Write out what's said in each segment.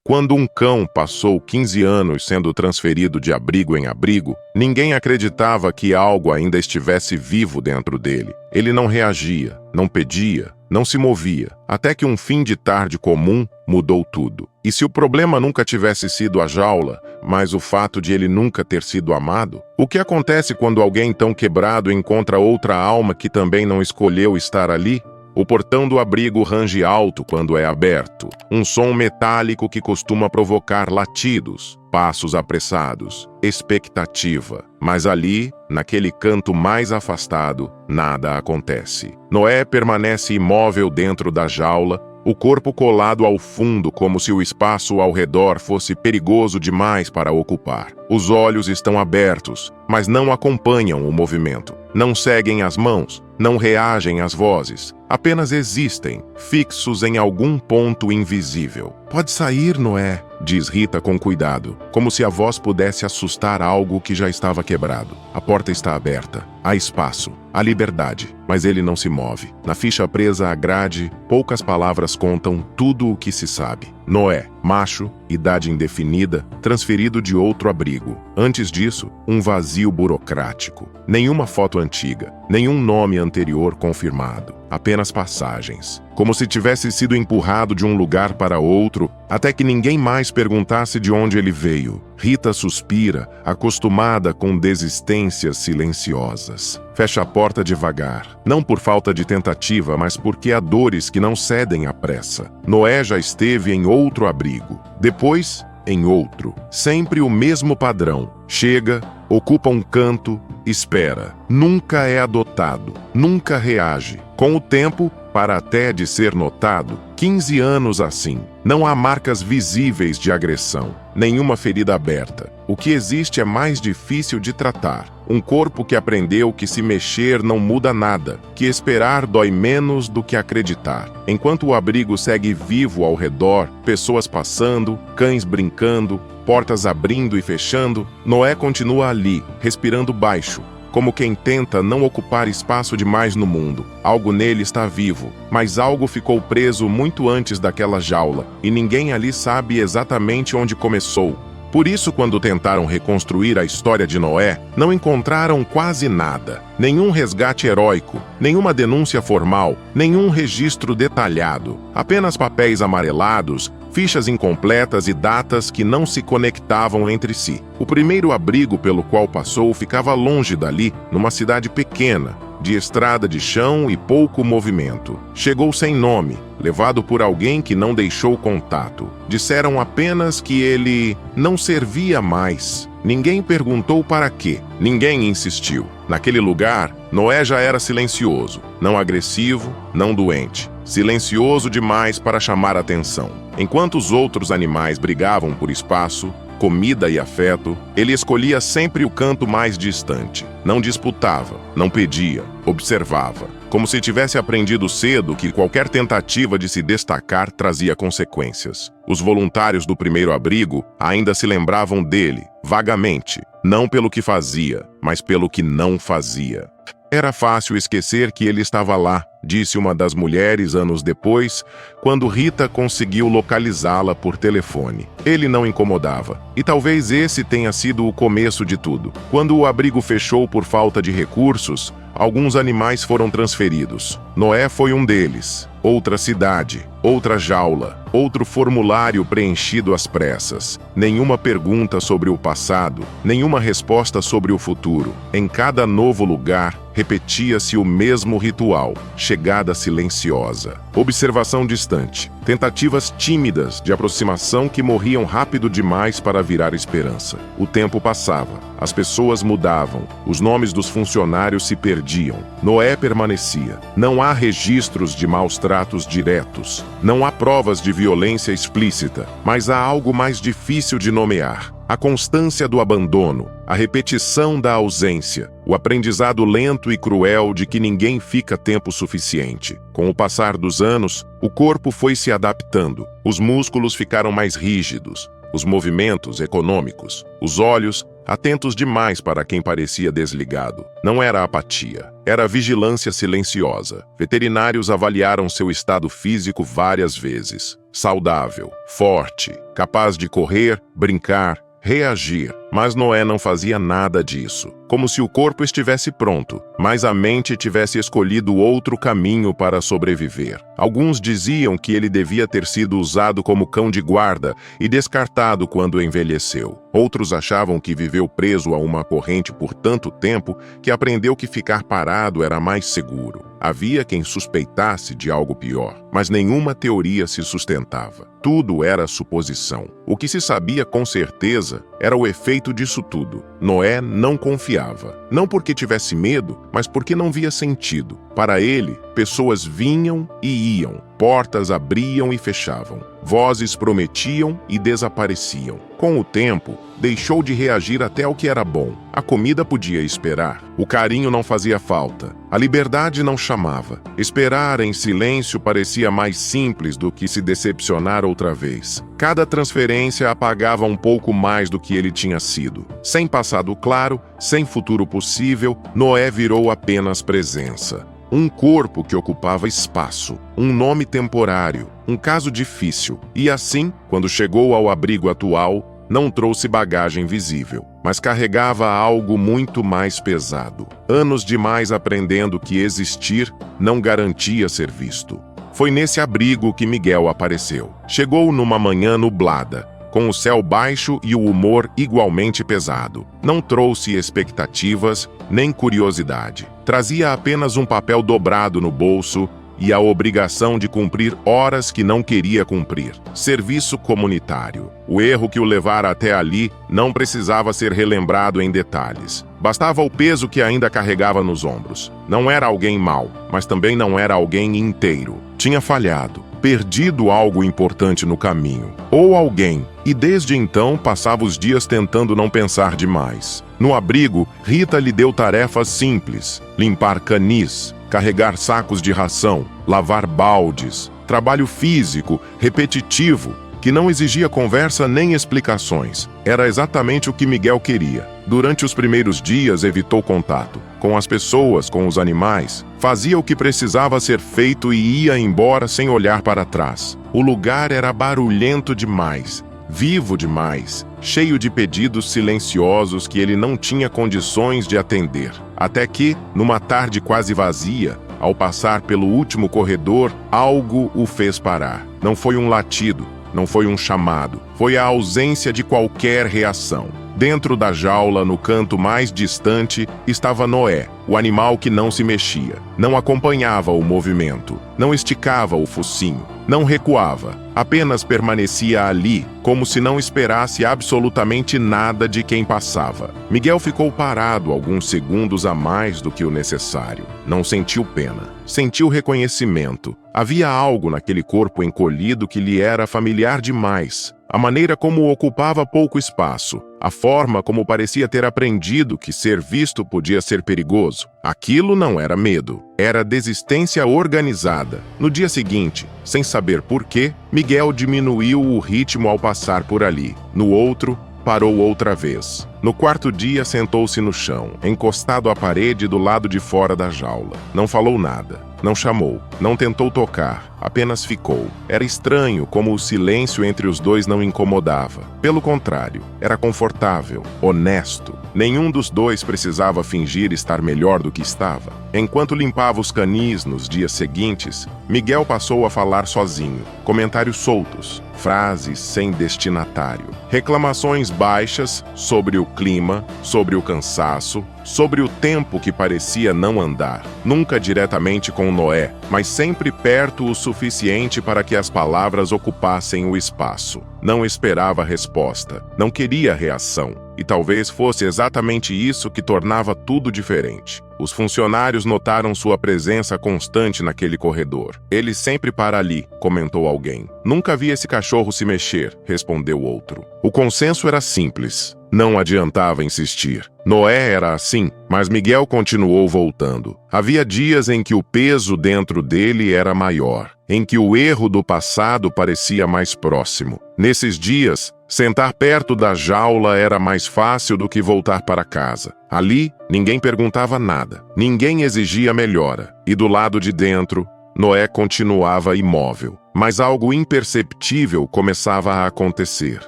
Quando um cão passou 15 anos sendo transferido de abrigo em abrigo, ninguém acreditava que algo ainda estivesse vivo dentro dele. Ele não reagia, não pedia, não se movia, até que um fim de tarde comum mudou tudo. E se o problema nunca tivesse sido a jaula, mas o fato de ele nunca ter sido amado? O que acontece quando alguém tão quebrado encontra outra alma que também não escolheu estar ali? O portão do abrigo range alto quando é aberto, um som metálico que costuma provocar latidos, passos apressados, expectativa. Mas ali, naquele canto mais afastado, nada acontece. Noé permanece imóvel dentro da jaula, o corpo colado ao fundo como se o espaço ao redor fosse perigoso demais para ocupar. Os olhos estão abertos, mas não acompanham o movimento. Não seguem as mãos, não reagem às vozes. Apenas existem, fixos em algum ponto invisível. "Pode sair, Noé", diz Rita com cuidado, como se a voz pudesse assustar algo que já estava quebrado. A porta está aberta. Há espaço, há liberdade, mas ele não se move. Na ficha presa à grade, poucas palavras contam tudo o que se sabe. Noé, macho, idade indefinida, transferido de outro abrigo. Antes disso, um vazio burocrático. Nenhuma foto antiga, nenhum nome anterior confirmado. Apenas passagens. Como se tivesse sido empurrado de um lugar para outro, até que ninguém mais perguntasse de onde ele veio. Rita suspira, acostumada com desistências silenciosas. Fecha a porta devagar, não por falta de tentativa, mas porque há dores que não cedem à pressa. Noé já esteve em outro abrigo, depois em outro. Sempre o mesmo padrão. Chega, ocupa um canto, espera. Nunca é adotado, nunca reage. Com o tempo, para até de ser notado, 15 anos assim. Não há marcas visíveis de agressão, nenhuma ferida aberta. O que existe é mais difícil de tratar. Um corpo que aprendeu que se mexer não muda nada, que esperar dói menos do que acreditar. Enquanto o abrigo segue vivo ao redor, pessoas passando, cães brincando, portas abrindo e fechando, Noé continua ali, respirando baixo, como quem tenta não ocupar espaço demais no mundo. Algo nele está vivo, mas algo ficou preso muito antes daquela jaula, e ninguém ali sabe exatamente onde começou. Por isso, quando tentaram reconstruir a história de Noé, não encontraram quase nada. Nenhum resgate heróico, nenhuma denúncia formal, nenhum registro detalhado. Apenas papéis amarelados, fichas incompletas e datas que não se conectavam entre si. O primeiro abrigo pelo qual passou ficava longe dali, numa cidade pequena, de estrada de chão e pouco movimento. Chegou sem nome, levado por alguém que não deixou contato. Disseram apenas que ele não servia mais. Ninguém perguntou para quê. Ninguém insistiu. Naquele lugar, Noé já era silencioso, não agressivo, não doente. Silencioso demais para chamar atenção. Enquanto os outros animais brigavam por espaço, comida e afeto, ele escolhia sempre o canto mais distante. Não disputava, não pedia, observava. Como se tivesse aprendido cedo que qualquer tentativa de se destacar trazia consequências. Os voluntários do primeiro abrigo ainda se lembravam dele, vagamente, não pelo que fazia, mas pelo que não fazia. Era fácil esquecer que ele estava lá, disse uma das mulheres anos depois, quando Rita conseguiu localizá-la por telefone. Ele não incomodava, e talvez esse tenha sido o começo de tudo. Quando o abrigo fechou por falta de recursos, alguns animais foram transferidos. Noé foi um deles. Outra cidade, outra jaula, outro formulário preenchido às pressas. Nenhuma pergunta sobre o passado, nenhuma resposta sobre o futuro. Em cada novo lugar, repetia-se o mesmo ritual, chegada silenciosa, observação distante, tentativas tímidas de aproximação que morriam rápido demais para virar esperança. O tempo passava, as pessoas mudavam, os nomes dos funcionários se perdiam. Noé permanecia. Não há registros de maus tratos diretos, não há provas de violência explícita, mas há algo mais difícil de nomear. A constância do abandono, a repetição da ausência, o aprendizado lento e cruel de que ninguém fica tempo suficiente. Com o passar dos anos, o corpo foi se adaptando, os músculos ficaram mais rígidos, os movimentos econômicos, os olhos atentos demais para quem parecia desligado. Não era apatia, era vigilância silenciosa. Veterinários avaliaram seu estado físico várias vezes. Saudável, forte, capaz de correr, brincar, reagir. Mas Noé não fazia nada disso. Como se o corpo estivesse pronto, mas a mente tivesse escolhido outro caminho para sobreviver. Alguns diziam que ele devia ter sido usado como cão de guarda e descartado quando envelheceu. Outros achavam que viveu preso a uma corrente por tanto tempo que aprendeu que ficar parado era mais seguro. Havia quem suspeitasse de algo pior, mas nenhuma teoria se sustentava. Tudo era suposição. O que se sabia com certeza era o efeito disso tudo. Noé não confiava. Não porque tivesse medo, mas porque não via sentido. Para ele, pessoas vinham e iam. Portas abriam e fechavam. Vozes prometiam e desapareciam. Com o tempo, deixou de reagir até ao que era bom. A comida podia esperar. O carinho não fazia falta. A liberdade não chamava. Esperar em silêncio parecia mais simples do que se decepcionar outra vez. Cada transferência apagava um pouco mais do que ele tinha sido. Sem passado claro, sem futuro possível, Noé virou apenas presença. Um corpo que ocupava espaço, um nome temporário, um caso difícil. E assim, quando chegou ao abrigo atual, não trouxe bagagem visível, mas carregava algo muito mais pesado. Anos demais aprendendo que existir não garantia ser visto. Foi nesse abrigo que Miguel apareceu. Chegou numa manhã nublada, com o céu baixo e o humor igualmente pesado. Não trouxe expectativas nem curiosidade. Trazia apenas um papel dobrado no bolso e a obrigação de cumprir horas que não queria cumprir. Serviço comunitário. O erro que o levara até ali não precisava ser relembrado em detalhes. Bastava o peso que ainda carregava nos ombros. Não era alguém mau, mas também não era alguém inteiro. Tinha falhado, perdido algo importante no caminho. Ou alguém, e desde então passava os dias tentando não pensar demais. No abrigo, Rita lhe deu tarefas simples: limpar canis, carregar sacos de ração, lavar baldes, trabalho físico, repetitivo, que não exigia conversa nem explicações. Era exatamente o que Miguel queria. Durante os primeiros dias evitou contato com as pessoas, com os animais. Fazia o que precisava ser feito e ia embora sem olhar para trás. O lugar era barulhento demais, vivo demais, cheio de pedidos silenciosos que ele não tinha condições de atender. Até que, numa tarde quase vazia, ao passar pelo último corredor, algo o fez parar. Não foi um latido, não foi um chamado, foi a ausência de qualquer reação. Dentro da jaula, no canto mais distante, estava Noé, o animal que não se mexia, não acompanhava o movimento, não esticava o focinho, não recuava, apenas permanecia ali, como se não esperasse absolutamente nada de quem passava. Miguel ficou parado alguns segundos a mais do que o necessário. Não sentiu pena, sentiu reconhecimento. Havia algo naquele corpo encolhido que lhe era familiar demais. A maneira como ocupava pouco espaço, a forma como parecia ter aprendido que ser visto podia ser perigoso. Aquilo não era medo, era desistência organizada. No dia seguinte, sem saber por quê, Miguel diminuiu o ritmo ao passar por ali. No outro, parou outra vez. No quarto dia, sentou-se no chão, encostado à parede do lado de fora da jaula. Não falou nada, não chamou, não tentou tocar, apenas ficou. Era estranho como o silêncio entre os dois não incomodava. Pelo contrário, era confortável, honesto. Nenhum dos dois precisava fingir estar melhor do que estava. Enquanto limpava os canis nos dias seguintes, Miguel passou a falar sozinho, comentários soltos, frases sem destinatário, reclamações baixas sobre o clima, sobre o cansaço, sobre o tempo que parecia não andar. Nunca diretamente com Noé, mas sempre perto o suficiente para que as palavras ocupassem o espaço. Não esperava resposta, não queria reação, e talvez fosse exatamente isso que tornava tudo diferente. Os funcionários notaram sua presença constante naquele corredor. Ele sempre para ali, comentou alguém. Nunca vi esse cachorro se mexer, respondeu outro. O consenso era simples. Não adiantava insistir. Noé era assim, mas Miguel continuou voltando. Havia dias em que o peso dentro dele era maior, em que o erro do passado parecia mais próximo. Nesses dias, sentar perto da jaula era mais fácil do que voltar para casa. Ali, ninguém perguntava nada, ninguém exigia melhora. E do lado de dentro, Noé continuava imóvel. Mas algo imperceptível começava a acontecer.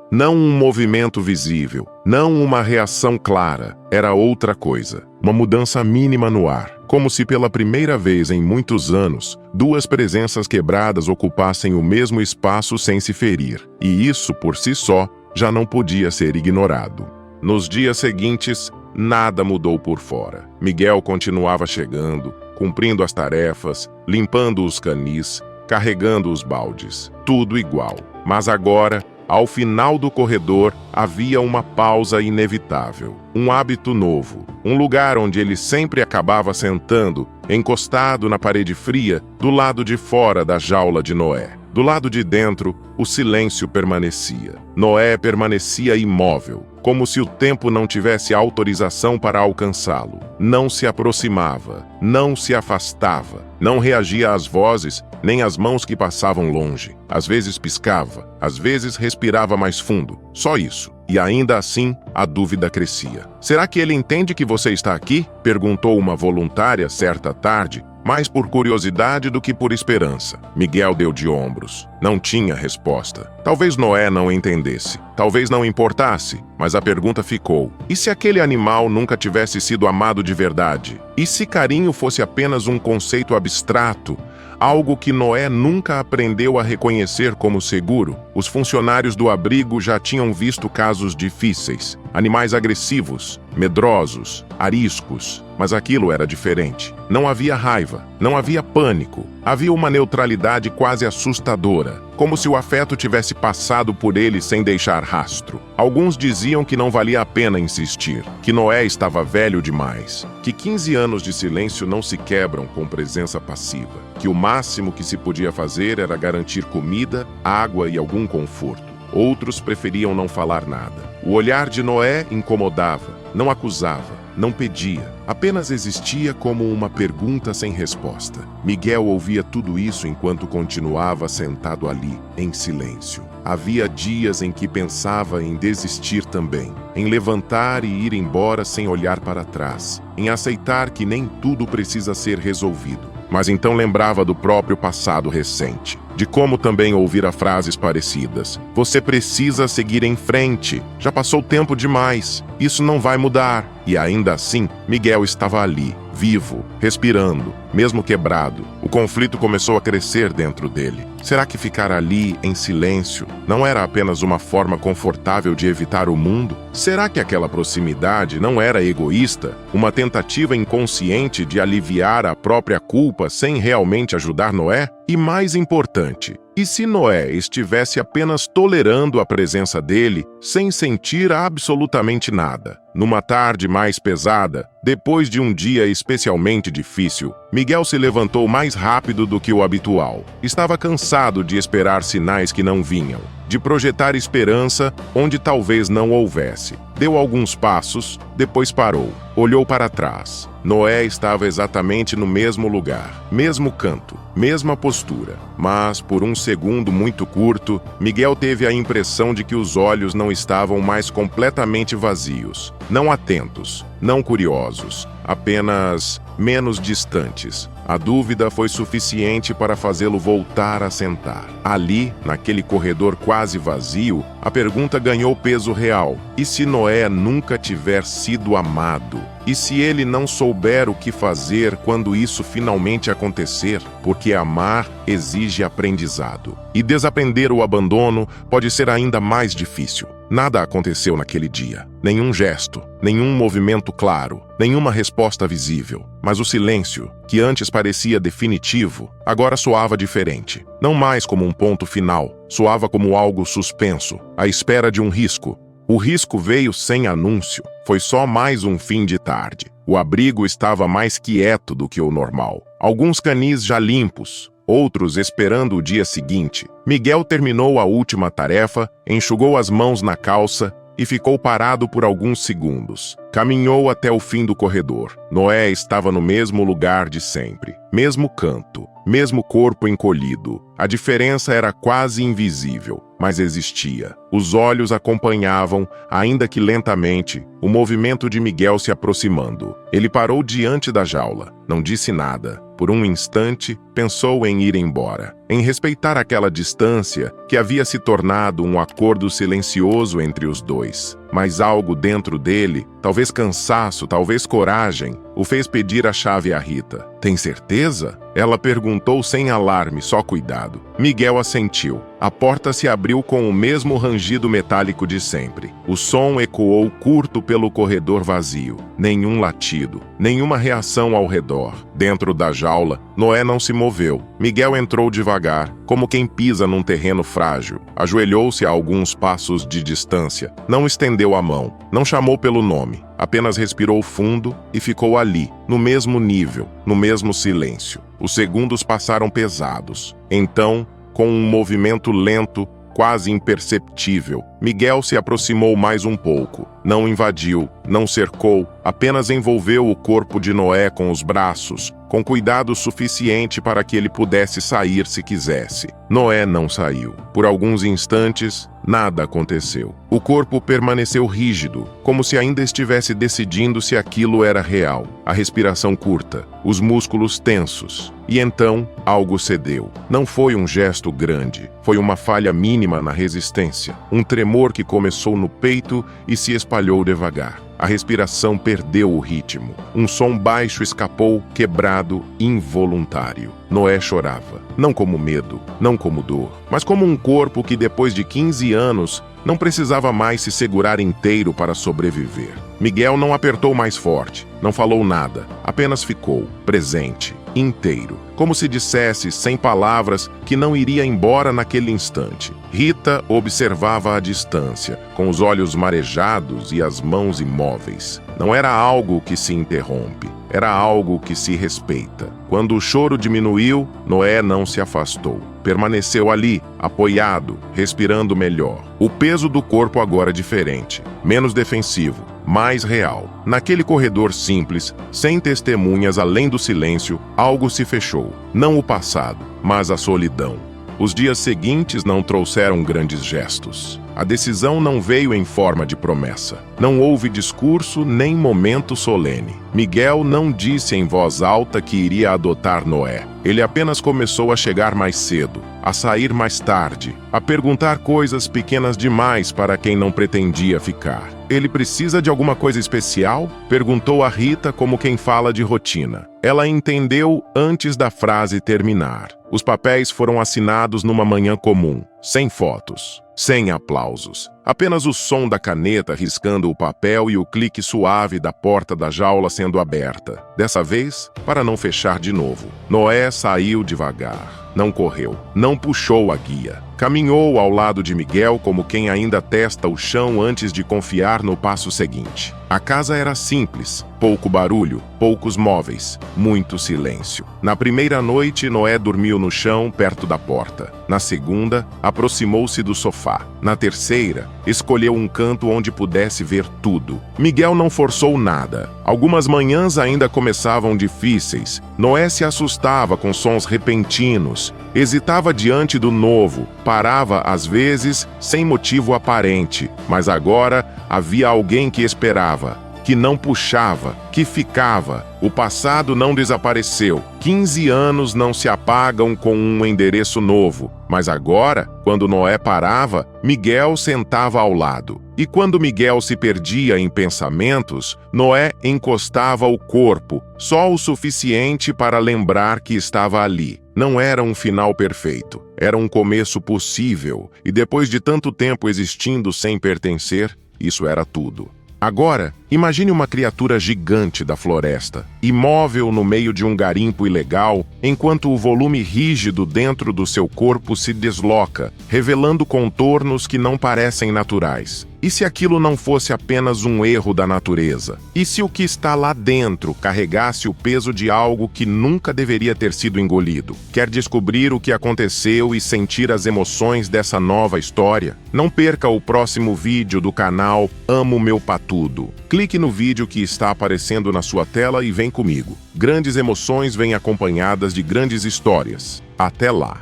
Não um movimento visível, não uma reação clara, era outra coisa. Uma mudança mínima no ar, como se pela primeira vez em muitos anos, duas presenças quebradas ocupassem o mesmo espaço sem se ferir. E isso, por si só, já não podia ser ignorado. Nos dias seguintes, nada mudou por fora. Miguel continuava chegando, cumprindo as tarefas, limpando os canis, carregando os baldes. Tudo igual. Mas agora, ao final do corredor, havia uma pausa inevitável. Um hábito novo. Um lugar onde ele sempre acabava sentando, encostado na parede fria, do lado de fora da jaula de Noé. Do lado de dentro, o silêncio permanecia. Noé permanecia imóvel, como se o tempo não tivesse autorização para alcançá-lo. Não se aproximava, não se afastava, não reagia às vozes, nem às mãos que passavam longe. Às vezes piscava, às vezes respirava mais fundo. Só isso. E ainda assim, a dúvida crescia. Será que ele entende que você está aqui? Perguntou uma voluntária certa tarde, mais por curiosidade do que por esperança. Miguel deu de ombros. Não tinha resposta. Talvez Noé não entendesse. Talvez não importasse, mas a pergunta ficou. E se aquele animal nunca tivesse sido amado de verdade? E se carinho fosse apenas um conceito abstrato? Algo que Noé nunca aprendeu a reconhecer como seguro? Os funcionários do abrigo já tinham visto casos difíceis. Animais agressivos, medrosos, ariscos. Mas aquilo era diferente. Não havia raiva, não havia pânico. Havia uma neutralidade quase assustadora, como se o afeto tivesse passado por ele sem deixar rastro. Alguns diziam que não valia a pena insistir, que Noé estava velho demais, que 15 anos de silêncio não se quebram com presença passiva, que o máximo que se podia fazer era garantir comida, água e algum conforto. Outros preferiam não falar nada. O olhar de Noé incomodava, não acusava, não pedia, apenas existia como uma pergunta sem resposta. Miguel ouvia tudo isso enquanto continuava sentado ali, em silêncio. Havia dias em que pensava em desistir também, em levantar e ir embora sem olhar para trás, em aceitar que nem tudo precisa ser resolvido. Mas então lembrava do próprio passado recente, de como também ouvira frases parecidas. Você precisa seguir em frente, já passou tempo demais, isso não vai mudar. E ainda assim, Miguel estava ali, vivo, respirando, mesmo quebrado. O conflito começou a crescer dentro dele. Será que ficar ali, em silêncio, não era apenas uma forma confortável de evitar o mundo? Será que aquela proximidade não era egoísta? Uma tentativa inconsciente de aliviar a própria culpa sem realmente ajudar Noé? E mais importante, e se Noé estivesse apenas tolerando a presença dele, sem sentir absolutamente nada? Numa tarde mais pesada, depois de um dia especialmente difícil, Miguel se levantou mais rápido do que o habitual. Estava cansado de esperar sinais que não vinham, de projetar esperança onde talvez não houvesse. Deu alguns passos, depois parou, olhou para trás. Noé estava exatamente no mesmo lugar, mesmo canto, mesma postura. Mas, por um segundo muito curto, Miguel teve a impressão de que os olhos não estavam mais completamente vazios, não atentos, não curiosos, apenas menos distantes. A dúvida foi suficiente para fazê-lo voltar a sentar. Ali, naquele corredor quase vazio, a pergunta ganhou peso real. E se Noé nunca tiver sido amado? E se ele não souber o que fazer quando isso finalmente acontecer? Porque amar exige aprendizado. E desaprender o abandono pode ser ainda mais difícil. Nada aconteceu naquele dia. Nenhum gesto, nenhum movimento claro, nenhuma resposta visível. Mas o silêncio, que antes parecia definitivo, agora soava diferente. Não mais como um ponto final, soava como algo suspenso, à espera de um risco, O risco veio sem anúncio. Foi só mais um fim de tarde. O abrigo estava mais quieto do que o normal. Alguns canis já limpos, outros esperando o dia seguinte. Miguel terminou a última tarefa, enxugou as mãos na calça e ficou parado por alguns segundos. Caminhou até o fim do corredor. Noé estava no mesmo lugar de sempre, mesmo canto, mesmo corpo encolhido. A diferença era quase invisível, mas existia. Os olhos acompanhavam, ainda que lentamente, o movimento de Miguel se aproximando. Ele parou diante da jaula, não disse nada. Por um instante, pensou em ir embora, em respeitar aquela distância que havia se tornado um acordo silencioso entre os dois. Mas algo dentro dele, talvez cansaço, talvez coragem, o fez pedir a chave a Rita. "Tem certeza?" Ela perguntou sem alarme, só cuidado. Miguel assentiu. A porta se abriu com o mesmo rangido metálico de sempre. O som ecoou curto pelo corredor vazio. Nenhum latido, nenhuma reação ao redor. Dentro da jaula, Noé não se moveu. Miguel entrou devagar, como quem pisa num terreno frágil. Ajoelhou-se a alguns passos de distância. Não estendeu a mão, não chamou pelo nome. Apenas respirou fundo e ficou ali, no mesmo nível, no mesmo silêncio. Os segundos passaram pesados. Então, com um movimento lento, quase imperceptível, Miguel se aproximou mais um pouco. Não invadiu, não cercou, apenas envolveu o corpo de Noé com os braços, com cuidado suficiente para que ele pudesse sair se quisesse. Noé não saiu. Por alguns instantes, nada aconteceu. O corpo permaneceu rígido, como se ainda estivesse decidindo se aquilo era real. A respiração curta, os músculos tensos. E então, algo cedeu. Não foi um gesto grande, foi uma falha mínima na resistência. Um tremor que começou no peito e se espalhou devagar. A respiração perdeu o ritmo. Um som baixo escapou, quebrado, involuntário. Noé chorava. Não como medo, não como dor, mas como um corpo que depois de 15 anos não precisava mais se segurar inteiro para sobreviver. Miguel não apertou mais forte, não falou nada, apenas ficou, presente, inteiro, como se dissesse, sem palavras, que não iria embora naquele instante. Rita observava à distância, com os olhos marejados e as mãos imóveis. Não era algo que se interrompe, era algo que se respeita. Quando o choro diminuiu, Noé não se afastou. Permaneceu ali, apoiado, respirando melhor. O peso do corpo agora diferente, menos defensivo, mais real. Naquele corredor simples, sem testemunhas além do silêncio, algo se fechou. Não o passado, mas a solidão. Os dias seguintes não trouxeram grandes gestos. A decisão não veio em forma de promessa. Não houve discurso nem momento solene. Miguel não disse em voz alta que iria adotar Noé. Ele apenas começou a chegar mais cedo, a sair mais tarde, a perguntar coisas pequenas demais para quem não pretendia ficar. "Ele precisa de alguma coisa especial?" perguntou a Rita como quem fala de rotina. Ela entendeu antes da frase terminar. Os papéis foram assinados numa manhã comum, sem fotos, sem aplausos. Apenas o som da caneta riscando o papel e o clique suave da porta da jaula sendo aberta. Dessa vez, para não fechar de novo. Noé saiu devagar. Não correu, não puxou a guia. Caminhou ao lado de Miguel como quem ainda testa o chão antes de confiar no passo seguinte. A casa era simples, pouco barulho, poucos móveis, muito silêncio. Na primeira noite, Noé dormiu no chão, perto da porta. Na segunda, aproximou-se do sofá. Na terceira, escolheu um canto onde pudesse ver tudo. Miguel não forçou nada. Algumas manhãs ainda começavam difíceis. Noé se assustava com sons repentinos, hesitava diante do novo, parava às vezes sem motivo aparente, mas agora havia alguém que esperava, que não puxava, que ficava. O passado não desapareceu. 15 anos não se apagam com um endereço novo. Mas agora, quando Noé parava, Miguel sentava ao lado. E quando Miguel se perdia em pensamentos, Noé encostava o corpo, só o suficiente para lembrar que estava ali. Não era um final perfeito. Era um começo possível. E depois de tanto tempo existindo sem pertencer, isso era tudo. Agora, Imagine uma criatura gigante da floresta, imóvel no meio de um garimpo ilegal, enquanto o volume rígido dentro do seu corpo se desloca, revelando contornos que não parecem naturais. E se aquilo não fosse apenas um erro da natureza? E se o que está lá dentro carregasse o peso de algo que nunca deveria ter sido engolido? Quer descobrir o que aconteceu e sentir as emoções dessa nova história? Não perca o próximo vídeo do canal Amo Meu Patudo. Clique no vídeo que está aparecendo na sua tela e vem comigo. Grandes emoções vêm acompanhadas de grandes histórias. Até lá!